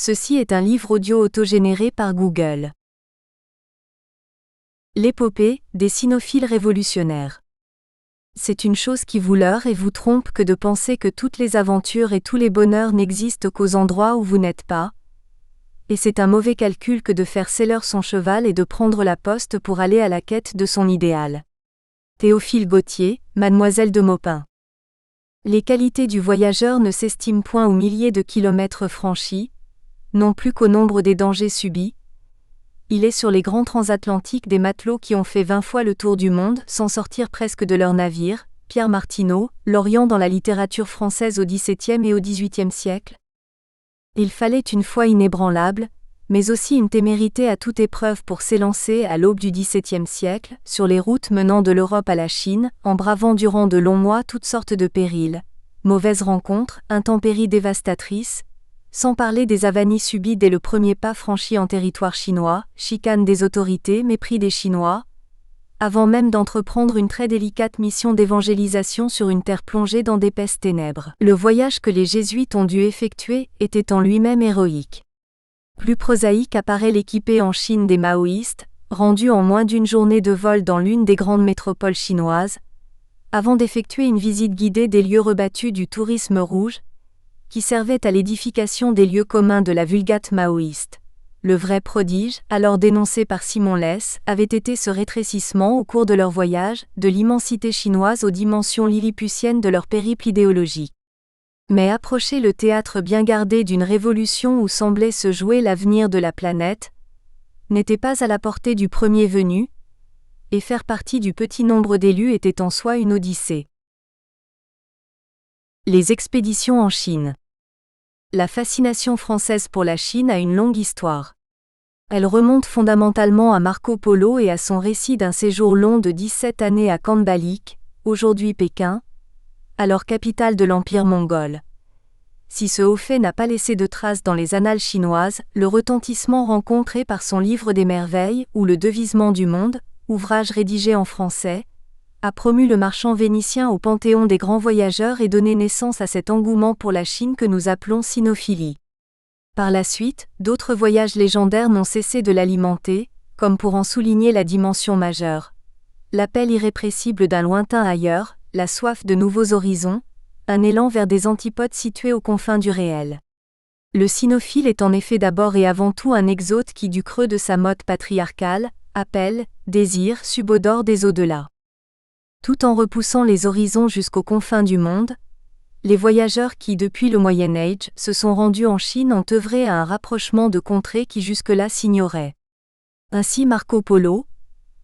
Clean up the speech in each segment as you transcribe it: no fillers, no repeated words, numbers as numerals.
Ceci est un livre audio autogénéré par Google. L'épopée des cynophiles révolutionnaires. C'est une chose qui vous leurre et vous trompe que de penser que toutes les aventures et tous les bonheurs n'existent qu'aux endroits où vous n'êtes pas. Et c'est un mauvais calcul que de faire seller son cheval et de prendre la poste pour aller à la quête de son idéal. Théophile Gautier, Mademoiselle de Maupin. Les qualités du voyageur ne s'estiment point aux milliers de kilomètres franchis, non plus qu'au nombre des dangers subis. Il est sur les grands transatlantiques des matelots qui ont fait 20 fois le tour du monde sans sortir presque de leur navire, Pierre Martineau, Lorient dans la littérature française au XVIIe et au XVIIIe siècle. Il fallait une foi inébranlable, mais aussi une témérité à toute épreuve pour s'élancer à l'aube du XVIIe siècle, sur les routes menant de l'Europe à la Chine, en bravant durant de longs mois toutes sortes de périls, mauvaises rencontres, intempéries dévastatrices, sans parler des avanies subies dès le premier pas franchi en territoire chinois, chicane des autorités, mépris des Chinois, avant même d'entreprendre une très délicate mission d'évangélisation sur une terre plongée dans d'épaisses ténèbres. Le voyage que les jésuites ont dû effectuer était en lui-même héroïque. Plus prosaïque apparaît l'équipée en Chine des maoïstes, rendue en moins d'une journée de vol dans l'une des grandes métropoles chinoises, avant d'effectuer une visite guidée des lieux rebattus du tourisme rouge, qui servait à l'édification des lieux communs de la vulgate maoïste. Le vrai prodige, alors dénoncé par Simon Less, avait été ce rétrécissement au cours de leur voyage, de l'immensité chinoise aux dimensions lilliputiennes de leur périple idéologique. Mais approcher le théâtre bien gardé d'une révolution où semblait se jouer l'avenir de la planète, n'était pas à la portée du premier venu, et faire partie du petit nombre d'élus était en soi une odyssée. Les expéditions en Chine. La fascination française pour la Chine a une longue histoire. Elle remonte fondamentalement à Marco Polo et à son récit d'un séjour long de 17 années à Khanbaliq, aujourd'hui Pékin, alors capitale de l'Empire mongol. Si ce haut fait n'a pas laissé de traces dans les annales chinoises, le retentissement rencontré par son livre des merveilles ou le devisement du monde, ouvrage rédigé en français, a promu le marchand vénitien au panthéon des grands voyageurs et donné naissance à cet engouement pour la Chine que nous appelons cynophilie. Par la suite, d'autres voyages légendaires n'ont cessé de l'alimenter, comme pour en souligner la dimension majeure. L'appel irrépressible d'un lointain ailleurs, la soif de nouveaux horizons, un élan vers des antipodes situés aux confins du réel. Le cynophile est en effet d'abord et avant tout un exote qui du creux de sa motte patriarcale, appelle, désire, subodore des au-delà. Tout en repoussant les horizons jusqu'aux confins du monde, les voyageurs qui, depuis le Moyen Âge, se sont rendus en Chine ont œuvré à un rapprochement de contrées qui jusque-là s'ignoraient. Ainsi Marco Polo,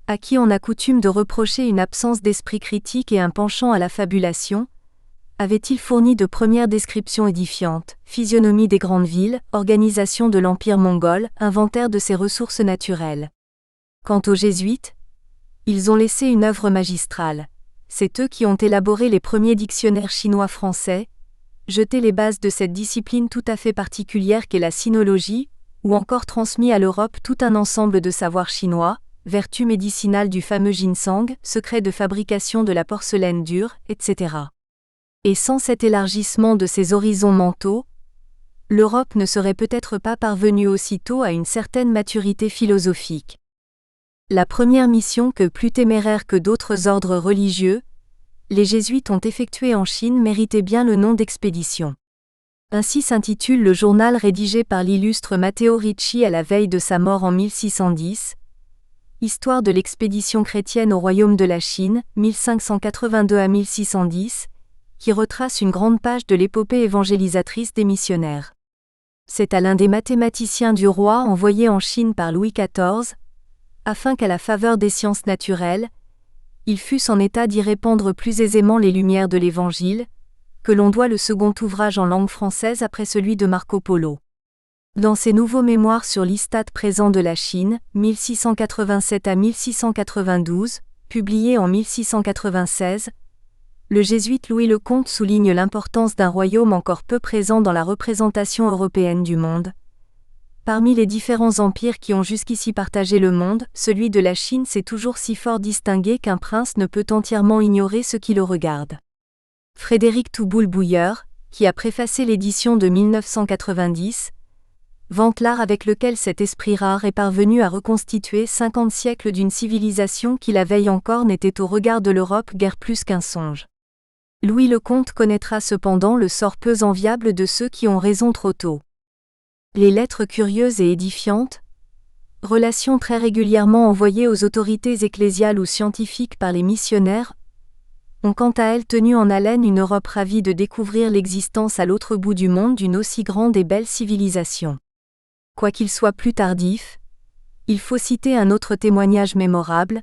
à qui on a coutume de reprocher une absence d'esprit critique et un penchant à la fabulation, avait-il fourni de premières descriptions édifiantes, physionomie des grandes villes, organisation de l'Empire mongol, inventaire de ses ressources naturelles. Quant aux jésuites, ils ont laissé une œuvre magistrale. C'est eux qui ont élaboré les premiers dictionnaires chinois-français, jeté les bases de cette discipline tout à fait particulière qu'est la sinologie, ou encore transmis à l'Europe tout un ensemble de savoirs chinois, vertus médicinales du fameux ginseng, secrets de fabrication de la porcelaine dure, etc. Et sans cet élargissement de ses horizons mentaux, l'Europe ne serait peut-être pas parvenue aussitôt à une certaine maturité philosophique. La première mission que plus téméraire que d'autres ordres religieux, les jésuites ont effectuée en Chine méritait bien le nom d'expédition. Ainsi s'intitule le journal rédigé par l'illustre Matteo Ricci à la veille de sa mort en 1610, Histoire de l'expédition chrétienne au royaume de la Chine, 1582 à 1610, qui retrace une grande page de l'épopée évangélisatrice des missionnaires. C'est à l'un des mathématiciens du roi envoyé en Chine par Louis XIV, afin qu'à la faveur des sciences naturelles, ils fussent en état d'y répandre plus aisément les lumières de l'Évangile, que l'on doit le second ouvrage en langue française après celui de Marco Polo. Dans ses nouveaux mémoires sur l'istat présent de la Chine, 1687 à 1692, publiés en 1696, le jésuite Louis Lecomte souligne l'importance d'un royaume encore peu présent dans la représentation européenne du monde. Parmi les différents empires qui ont jusqu'ici partagé le monde, celui de la Chine s'est toujours si fort distingué qu'un prince ne peut entièrement ignorer ce qui le regarde. Frédéric Touboul-Bouilleur, qui a préfacé l'édition de 1990, vante l'art avec lequel cet esprit rare est parvenu à reconstituer 50 siècles d'une civilisation qui la veille encore n'était au regard de l'Europe guère plus qu'un songe. Louis le Comte connaîtra cependant le sort peu enviable de ceux qui ont raison trop tôt. Les lettres curieuses et édifiantes, relations très régulièrement envoyées aux autorités ecclésiales ou scientifiques par les missionnaires, ont quant à elles tenu en haleine une Europe ravie de découvrir l'existence à l'autre bout du monde d'une aussi grande et belle civilisation. Quoiqu'il soit plus tardif, il faut citer un autre témoignage mémorable,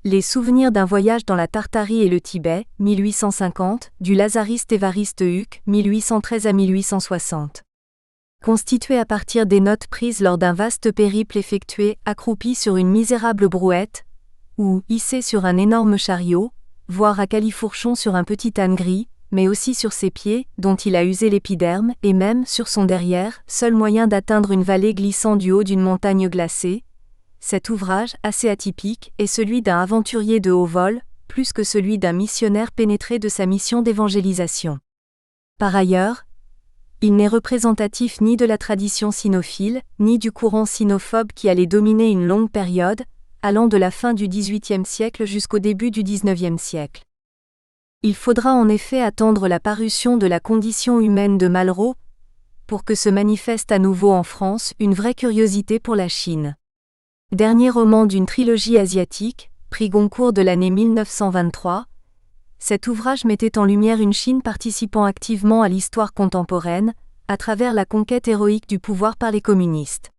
les souvenirs d'un voyage dans la Tartarie et le Tibet, 1850, du lazariste Évariste Huc, 1813 à 1860. Constitué à partir des notes prises lors d'un vaste périple effectué, accroupi sur une misérable brouette, ou hissé sur un énorme chariot, voire à califourchon sur un petit âne gris, mais aussi sur ses pieds, dont il a usé l'épiderme, et même sur son derrière, seul moyen d'atteindre une vallée glissant du haut d'une montagne glacée. Cet ouvrage, assez atypique, est celui d'un aventurier de haut vol, plus que celui d'un missionnaire pénétré de sa mission d'évangélisation. Par ailleurs, il n'est représentatif ni de la tradition sinophile, ni du courant sinophobe qui allait dominer une longue période, allant de la fin du XVIIIe siècle jusqu'au début du XIXe siècle. Il faudra en effet attendre la parution de La condition humaine de Malraux pour que se manifeste à nouveau en France une vraie curiosité pour la Chine. Dernier roman d'une trilogie asiatique, prix Goncourt de l'année 1923, cet ouvrage mettait en lumière une Chine participant activement à l'histoire contemporaine, à travers la conquête héroïque du pouvoir par les communistes.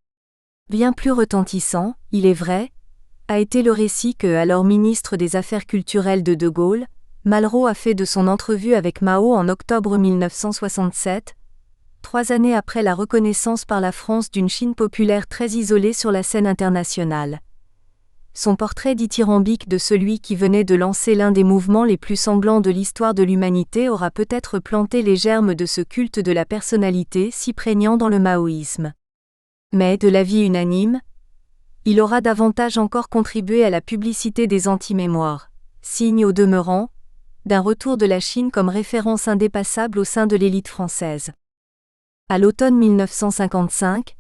Bien plus retentissant, il est vrai, a été le récit que, alors ministre des Affaires culturelles de Gaulle, Malraux a fait de son entrevue avec Mao en octobre 1967, 3 années après la reconnaissance par la France d'une Chine populaire très isolée sur la scène internationale. Son portrait dithyrambique de celui qui venait de lancer l'un des mouvements les plus sanglants de l'histoire de l'humanité aura peut-être planté les germes de ce culte de la personnalité si prégnant dans le maoïsme. Mais, de l'avis unanime, il aura davantage encore contribué à la publicité des anti-mémoires, signe au demeurant d'un retour de la Chine comme référence indépassable au sein de l'élite française. À l'automne 1955,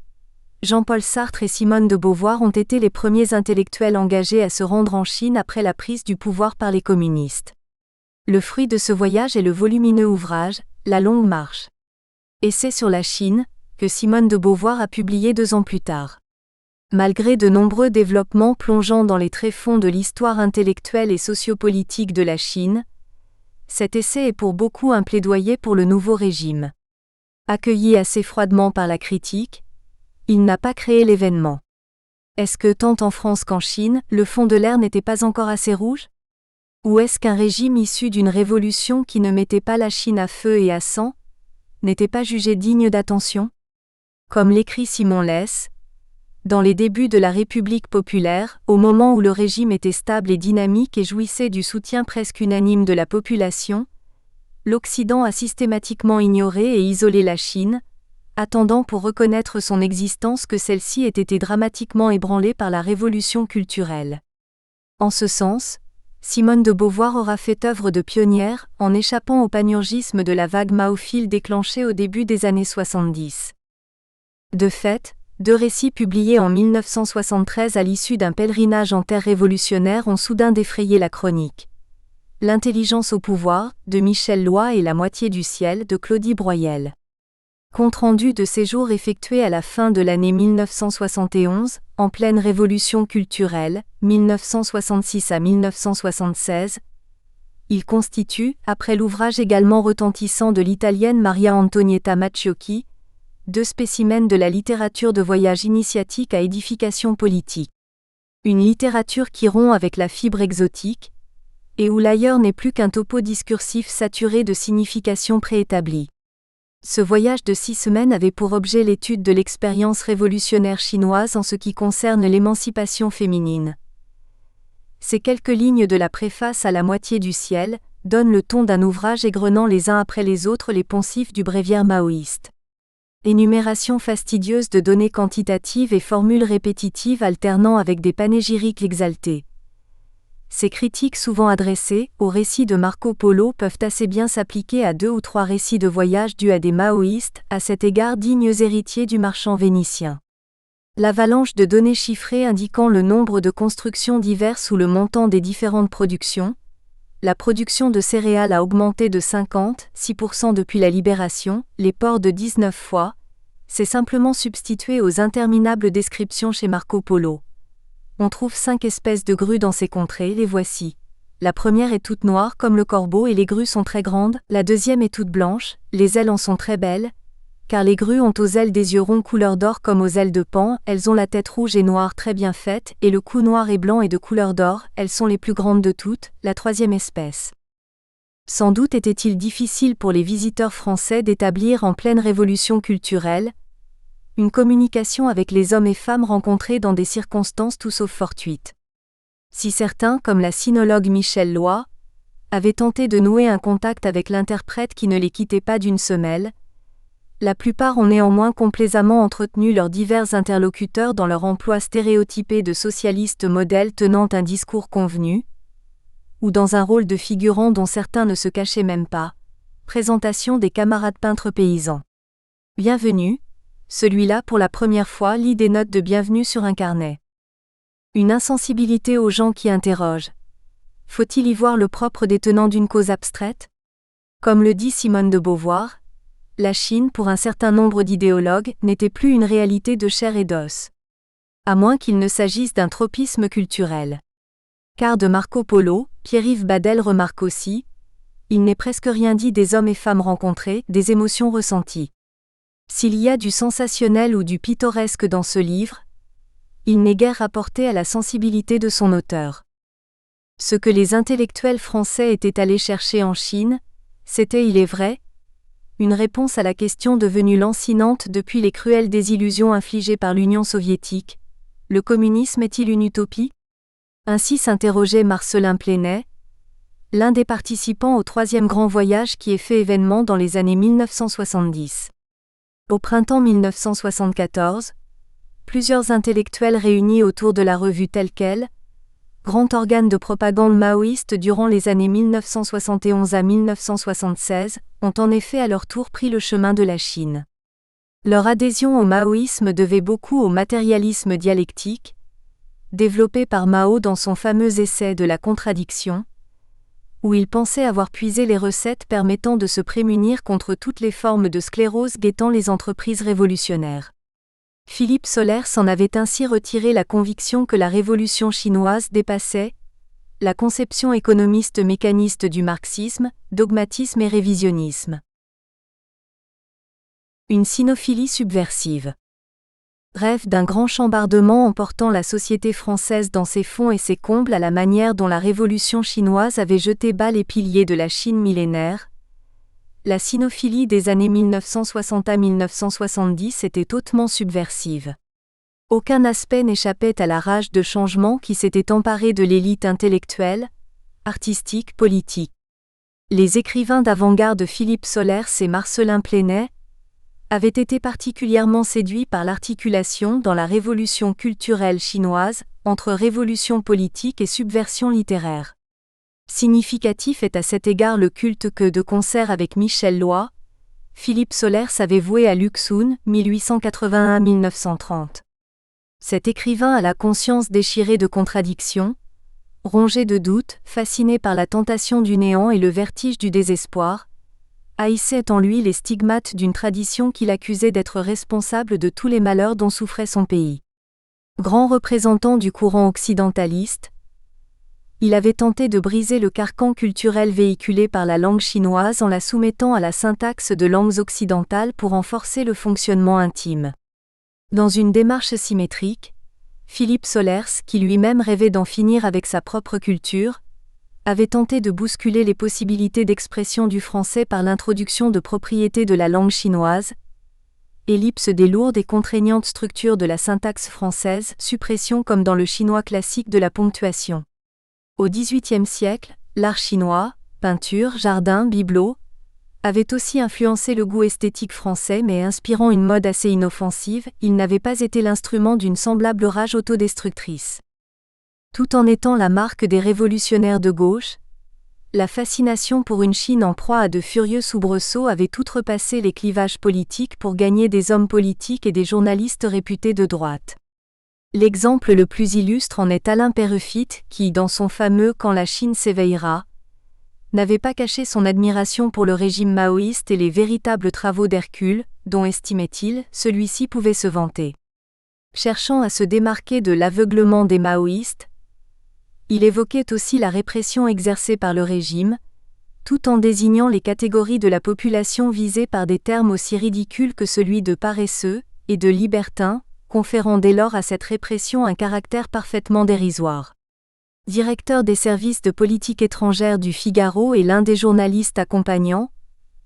Jean-Paul Sartre et Simone de Beauvoir ont été les premiers intellectuels engagés à se rendre en Chine après la prise du pouvoir par les communistes. Le fruit de ce voyage est le volumineux ouvrage « La longue marche ». Essai sur la Chine, que Simone de Beauvoir a publié 2 ans plus tard. Malgré de nombreux développements plongeant dans les tréfonds de l'histoire intellectuelle et sociopolitique de la Chine, cet essai est pour beaucoup un plaidoyer pour le nouveau régime. Accueilli assez froidement par la critique, il n'a pas créé l'événement. Est-ce que, tant en France qu'en Chine, le fond de l'air n'était pas encore assez rouge ? Ou est-ce qu'un régime issu d'une révolution qui ne mettait pas la Chine à feu et à sang n'était pas jugé digne d'attention ? Comme l'écrit Simon Less, dans les débuts de la République populaire, au moment où le régime était stable et dynamique et jouissait du soutien presque unanime de la population, l'Occident a systématiquement ignoré et isolé la Chine, attendant pour reconnaître son existence que celle-ci ait été dramatiquement ébranlée par la révolution culturelle. En ce sens, Simone de Beauvoir aura fait œuvre de pionnière en échappant au panurgisme de la vague maophile déclenchée au début des années 70. De fait, 2 récits publiés en 1973 à l'issue d'un pèlerinage en terre révolutionnaire ont soudain défrayé la chronique. L'intelligence au pouvoir, de Michel Loy et La moitié du ciel, de Claudie Broyel. Compte-rendu de séjours effectués à la fin de l'année 1971, en pleine révolution culturelle, 1966 à 1976, il constitue, après l'ouvrage également retentissant de l'italienne Maria Antonietta Macciocchi, 2 spécimens de la littérature de voyage initiatique à édification politique. Une littérature qui rompt avec la fibre exotique, et où l'ailleurs n'est plus qu'un topo discursif saturé de significations préétablies. Ce voyage de 6 semaines avait pour objet l'étude de l'expérience révolutionnaire chinoise en ce qui concerne l'émancipation féminine. Ces quelques lignes de la préface à La moitié du ciel donnent le ton d'un ouvrage égrenant les uns après les autres les poncifs du bréviaire maoïste. Énumération fastidieuse de données quantitatives et formules répétitives alternant avec des panégyriques exaltés. Ces critiques souvent adressées au récit de Marco Polo peuvent assez bien s'appliquer à 2 ou 3 récits de voyage dus à des maoïstes, à cet égard dignes héritiers du marchand vénitien. L'avalanche de données chiffrées indiquant le nombre de constructions diverses ou le montant des différentes productions. La production de céréales a augmenté de 56% depuis la libération, les ports de 19 fois. C'est simplement substitué aux interminables descriptions chez Marco Polo. On trouve 5 espèces de grues dans ces contrées, les voici. La première est toute noire comme le corbeau et les grues sont très grandes, la deuxième est toute blanche, les ailes en sont très belles, car les grues ont aux ailes des yeux ronds couleur d'or comme aux ailes de Pan, elles ont la tête rouge et noire très bien faite, et le cou noir et blanc est de couleur d'or, elles sont les plus grandes de toutes, la troisième espèce. Sans doute était-il difficile pour les visiteurs français d'établir en pleine révolution culturelle une communication avec les hommes et femmes rencontrés dans des circonstances tout sauf fortuites. Si certains, comme la sinologue Michel Loy, avaient tenté de nouer un contact avec l'interprète qui ne les quittait pas d'une semelle, la plupart ont néanmoins complaisamment entretenu leurs divers interlocuteurs dans leur emploi stéréotypé de socialistes modèles tenant un discours convenu, ou dans un rôle de figurant dont certains ne se cachaient même pas. Présentation des camarades peintres paysans. Bienvenue. Celui-là pour la première fois lit des notes de bienvenue sur un carnet. Une insensibilité aux gens qui interrogent. Faut-il y voir le propre des tenants d'une cause abstraite ? Comme le dit Simone de Beauvoir, la Chine, pour un certain nombre d'idéologues, n'était plus une réalité de chair et d'os. À moins qu'il ne s'agisse d'un tropisme culturel. Car de Marco Polo, Pierre-Yves Badel remarque aussi, il n'est presque rien dit des hommes et femmes rencontrés, des émotions ressenties. S'il y a du sensationnel ou du pittoresque dans ce livre, il n'est guère rapporté à la sensibilité de son auteur. Ce que les intellectuels français étaient allés chercher en Chine, c'était, il est vrai, une réponse à la question devenue lancinante depuis les cruelles désillusions infligées par l'Union soviétique. Le communisme est-il une utopie ? Ainsi s'interrogeait Marcellin Plenay, l'un des participants au 3e grand voyage qui ait fait événement dans les années 1970. Au printemps 1974, plusieurs intellectuels réunis autour de la revue Telle Quelle, grand organe de propagande maoïste durant les années 1971 à 1976, ont en effet à leur tour pris le chemin de la Chine. Leur adhésion au maoïsme devait beaucoup au matérialisme dialectique, développé par Mao dans son fameux essai de la contradiction, où il pensait avoir puisé les recettes permettant de se prémunir contre toutes les formes de sclérose guettant les entreprises révolutionnaires. Philippe Solers en avait ainsi retiré la conviction que la révolution chinoise dépassait la conception économiste mécaniste du marxisme, dogmatisme et révisionnisme. Une sinophilie subversive. Rêve d'un grand chambardement emportant la société française dans ses fonds et ses combles à la manière dont la révolution chinoise avait jeté bas les piliers de la Chine millénaire. La sinophilie des années 1960 à 1970 était hautement subversive. Aucun aspect n'échappait à la rage de changement qui s'était emparée de l'élite intellectuelle, artistique, politique. Les écrivains d'avant-garde Philippe Solers et Marcellin Plenay avaient été particulièrement séduits par l'articulation dans la révolution culturelle chinoise entre révolution politique et subversion littéraire. Significatif est à cet égard le culte que, de concert avec Michel Loy, Philippe Solers avait voué à Luxun, 1881-1930. Cet écrivain à la conscience déchirée de contradictions, rongé de doutes, fasciné par la tentation du néant et le vertige du désespoir, haïssait en lui les stigmates d'une tradition qu'il accusait d'être responsable de tous les malheurs dont souffrait son pays. Grand représentant du courant occidentaliste, il avait tenté de briser le carcan culturel véhiculé par la langue chinoise en la soumettant à la syntaxe de langues occidentales pour renforcer le fonctionnement intime. Dans une démarche symétrique, Philippe Solers, qui lui-même rêvait d'en finir avec sa propre culture, avait tenté de bousculer les possibilités d'expression du français par l'introduction de propriétés de la langue chinoise, ellipse des lourdes et contraignantes structures de la syntaxe française, suppression comme dans le chinois classique de la ponctuation. Au XVIIIe siècle, l'art chinois, peinture, jardin, bibelot, avait aussi influencé le goût esthétique français mais inspirant une mode assez inoffensive, il n'avait pas été l'instrument d'une semblable rage autodestructrice. Tout en étant la marque des révolutionnaires de gauche, la fascination pour une Chine en proie à de furieux soubresauts avait outrepassé les clivages politiques pour gagner des hommes politiques et des journalistes réputés de droite. L'exemple le plus illustre en est Alain Peyrefitte qui, dans son fameux « Quand la Chine s'éveillera », n'avait pas caché son admiration pour le régime maoïste et les véritables travaux d'Hercule, dont, estimait-il, celui-ci pouvait se vanter. Cherchant à se démarquer de l'aveuglement des maoïstes, il évoquait aussi la répression exercée par le régime, tout en désignant les catégories de la population visées par des termes aussi ridicules que celui de paresseux et de libertins, conférant dès lors à cette répression un caractère parfaitement dérisoire. Directeur des services de politique étrangère du Figaro et l'un des journalistes accompagnants,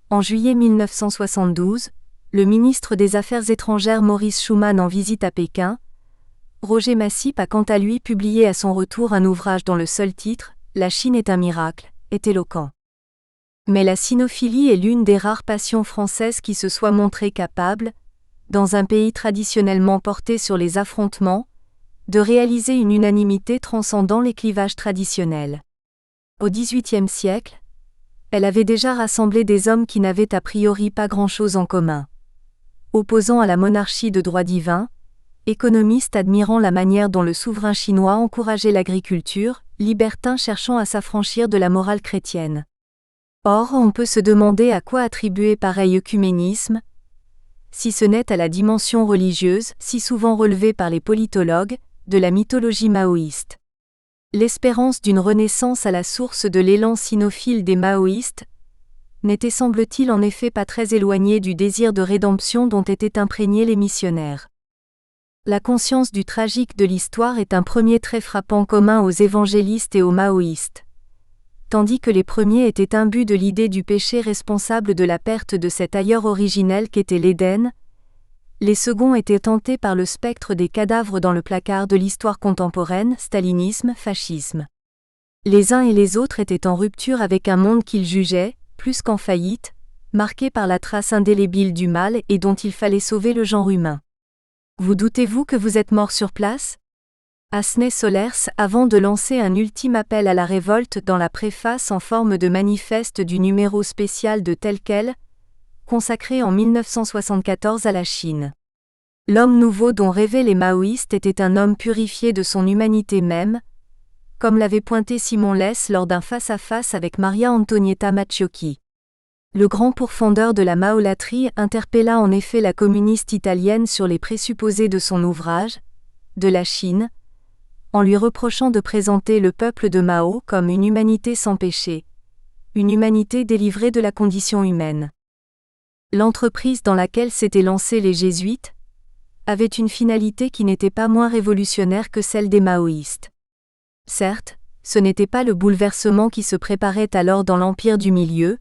en juillet 1972, le ministre des Affaires étrangères Maurice Schumann en visite à Pékin, Roger Massip a quant à lui publié à son retour un ouvrage dont le seul titre, « La Chine est un miracle », est éloquent. Mais la sinophilie est l'une des rares passions françaises qui se soit montrée capable, dans un pays traditionnellement porté sur les affrontements, de réaliser une unanimité transcendant les clivages traditionnels. Au XVIIIe siècle, elle avait déjà rassemblé des hommes qui n'avaient a priori pas grand-chose en commun. Opposant à la monarchie de droit divin, économistes admirant la manière dont le souverain chinois encourageait l'agriculture, libertins cherchant à s'affranchir de la morale chrétienne. Or, on peut se demander à quoi attribuer pareil œcuménisme, si ce n'est à la dimension religieuse, si souvent relevée par les politologues, de la mythologie maoïste. L'espérance d'une renaissance à la source de l'élan sinophile des maoïstes n'était semble-t-il en effet pas très éloignée du désir de rédemption dont étaient imprégnés les missionnaires. La conscience du tragique de l'histoire est un premier trait frappant commun aux évangélistes et aux maoïstes. Tandis que les premiers étaient imbus de l'idée du péché responsable de la perte de cet ailleurs originel qu'était l'Éden, les seconds étaient tentés par le spectre des cadavres dans le placard de l'histoire contemporaine, stalinisme, fascisme. Les uns et les autres étaient en rupture avec un monde qu'ils jugeaient, plus qu'en faillite, marqué par la trace indélébile du mal et dont il fallait sauver le genre humain. Vous doutez-vous que vous êtes mort sur place ? Asnès Solers avant de lancer un ultime appel à la révolte dans la préface en forme de manifeste du numéro spécial de Tel Quel, consacré en 1974 à la Chine. L'homme nouveau dont rêvaient les maoïstes était un homme purifié de son humanité même, comme l'avait pointé Simon Less lors d'un face-à-face avec Maria Antonietta Macciocchi. Le grand pourfendeur de la maolatrie interpella en effet la communiste italienne sur les présupposés de son ouvrage, de la Chine, en lui reprochant de présenter le peuple de Mao comme une humanité sans péché, une humanité délivrée de la condition humaine. L'entreprise dans laquelle s'étaient lancés les jésuites avait une finalité qui n'était pas moins révolutionnaire que celle des maoïstes. Certes, ce n'était pas le bouleversement qui se préparait alors dans l'Empire du Milieu,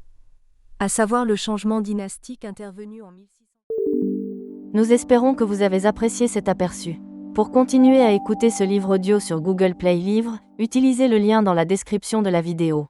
à savoir le changement dynastique intervenu en 1600. Nous espérons que vous avez apprécié cet aperçu. Pour continuer à écouter ce livre audio sur Google Play Livres, utilisez le lien dans la description de la vidéo.